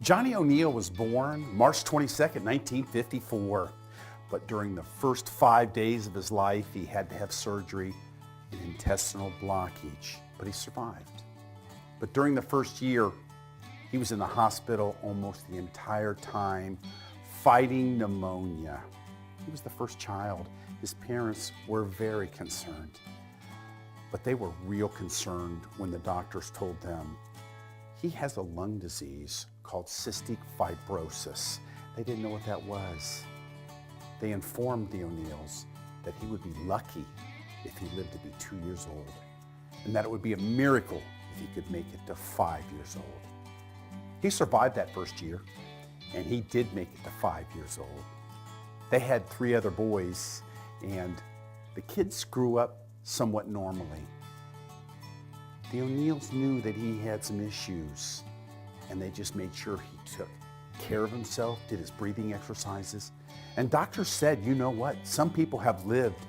Johnny O'Neill was born March 22nd, 1954. But during the first 5 days of his life, he had to have surgery, an intestinal blockage, but he survived. But during the first year, he was in the hospital almost the entire time, fighting pneumonia. He was the first child. His parents were very concerned, but they were real concerned when the doctors told them he has a lung disease called cystic fibrosis. They didn't know what that was. They informed the O'Neills that he would be lucky if he lived to be 2 years old, and that it would be a miracle if he could make it to 5 years old. He survived that first year, and he did make it to 5 years old. They had 3 other boys, and the kids grew up somewhat normally. The O'Neills knew that he had some issues, and they just made sure he took care of himself, did his breathing exercises. And doctors said, you know what? Some people have lived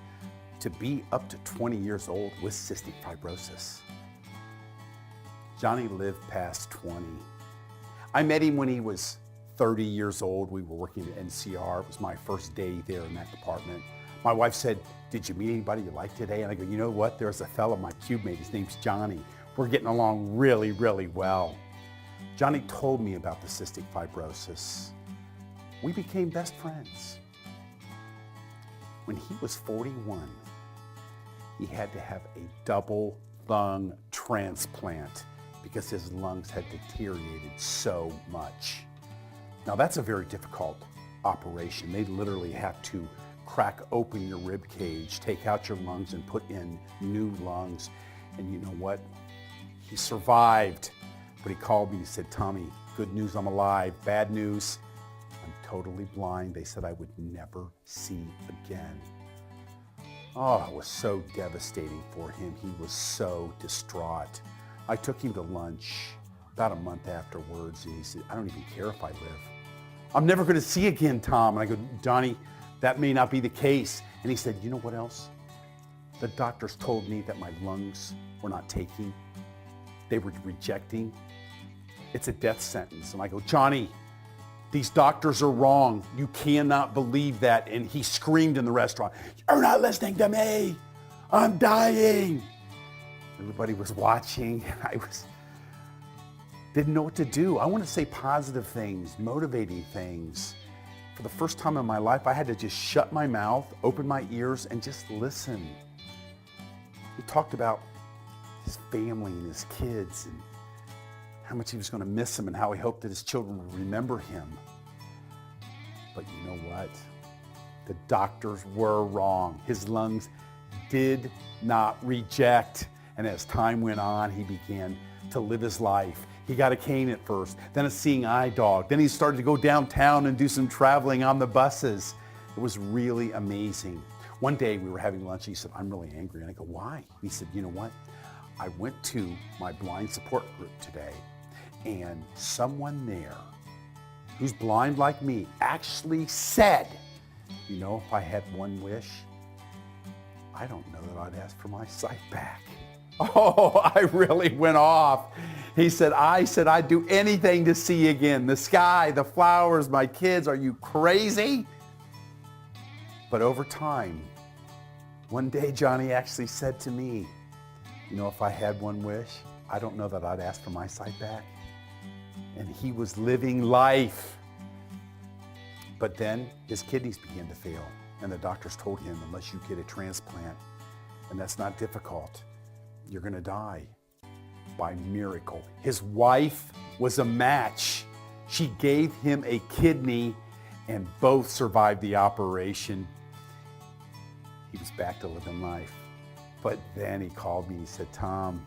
to be up to 20 years old with cystic fibrosis. Johnny lived past 20. I met him when he was 30 years old. We were working at NCR. It was my first day there in that department. My wife said, did you meet anybody you like today? And I go, you know what? There's a fellow, my cube mate, his name's Johnny. We're getting along really, really well. Johnny told me about the cystic fibrosis. We became best friends. When he was 41, he had to have a double lung transplant because his lungs had deteriorated so much. Now that's a very difficult operation. They literally have to crack open your rib cage, take out your lungs and put in new lungs. And you know what? He survived, but he called me and said, Tommy, good news, I'm alive. Bad news, I'm totally blind. They said I would never see again. Oh, it was so devastating for him. He was so distraught. I took him to lunch about a month afterwards, and he said, I don't even care if I live. I'm never going to see again, Tom. And I go, Johnny, that may not be the case. And he said, you know what else? The doctors told me that my lungs were not taking. They were rejecting. It's a death sentence. And I go, Johnny, these doctors are wrong. You cannot believe that. And he screamed in the restaurant, you're not listening to me. I'm dying. Everybody was watching. I didn't know what to do. I want to say positive things, motivating things. For the first time in my life, I had to just shut my mouth, open my ears, and just listen. He talked about his family and his kids and how much he was going to miss them and how he hoped that his children would remember him. But you know what? The doctors were wrong. His lungs did not reject. And as time went on, he began to live his life. He got a cane at first, then a seeing eye dog. Then he started to go downtown and do some traveling on the buses. It was really amazing. One day we were having lunch. He said, I'm really angry. And I go, why? He said, you know what? I went to my blind support group today, and someone there who's blind like me actually said, you know, if I had one wish, I don't know that I'd ask for my sight back. Oh, I really went off. He said, I'd do anything to see again. The sky, the flowers, my kids. Are you crazy? But over time, one day Johnny actually said to me, you know, if I had one wish, I don't know that I'd ask for my sight back. And he was living life. But then his kidneys began to fail. And the doctors told him, unless you get a transplant, and that's not difficult, you're going to die. By miracle. His wife was a match. She gave him a kidney, and both survived the operation. He was back to living life. But then he called me and he said, Tom,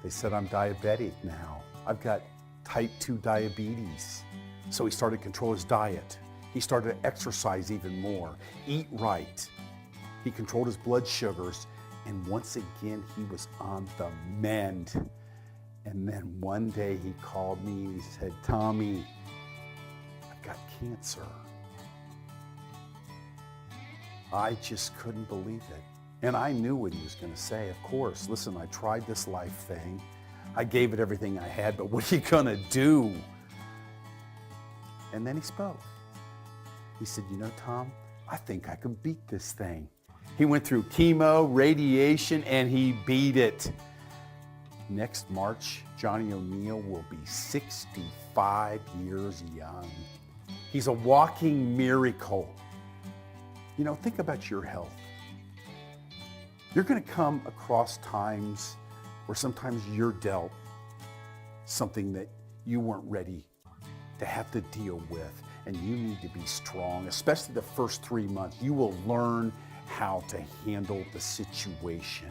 they said I'm diabetic now. I've got type 2 diabetes. So he started to control his diet. He started to exercise even more, eat right. He controlled his blood sugars. And once again, he was on the mend. And then one day he called me and he said, Tommy, I've got cancer. I just couldn't believe it. And I knew what he was going to say, of course. Listen, I tried this life thing. I gave it everything I had, but what are you going to do? And then he spoke. He said, you know, Tom, I think I can beat this thing. He went through chemo, radiation, and he beat it. Next March, Johnny O'Neal will be 65 years young. He's a walking miracle. You know, think about your health. You're going to come across times where sometimes you're dealt something that you weren't ready to have to deal with, and you need to be strong, especially the first 3 months. You will learn how to handle the situation.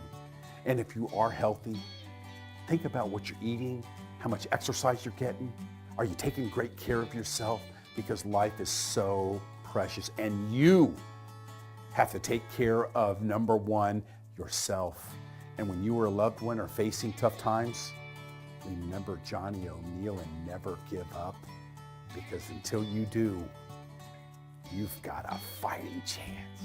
And if you are healthy, think about what you're eating, how much exercise you're getting. Are you taking great care of yourself? Because life is so precious, and you have to take care of, number one, yourself. And when you or a loved one are facing tough times, remember Johnny O'Neal and never give up, because until you do, you've got a fighting chance.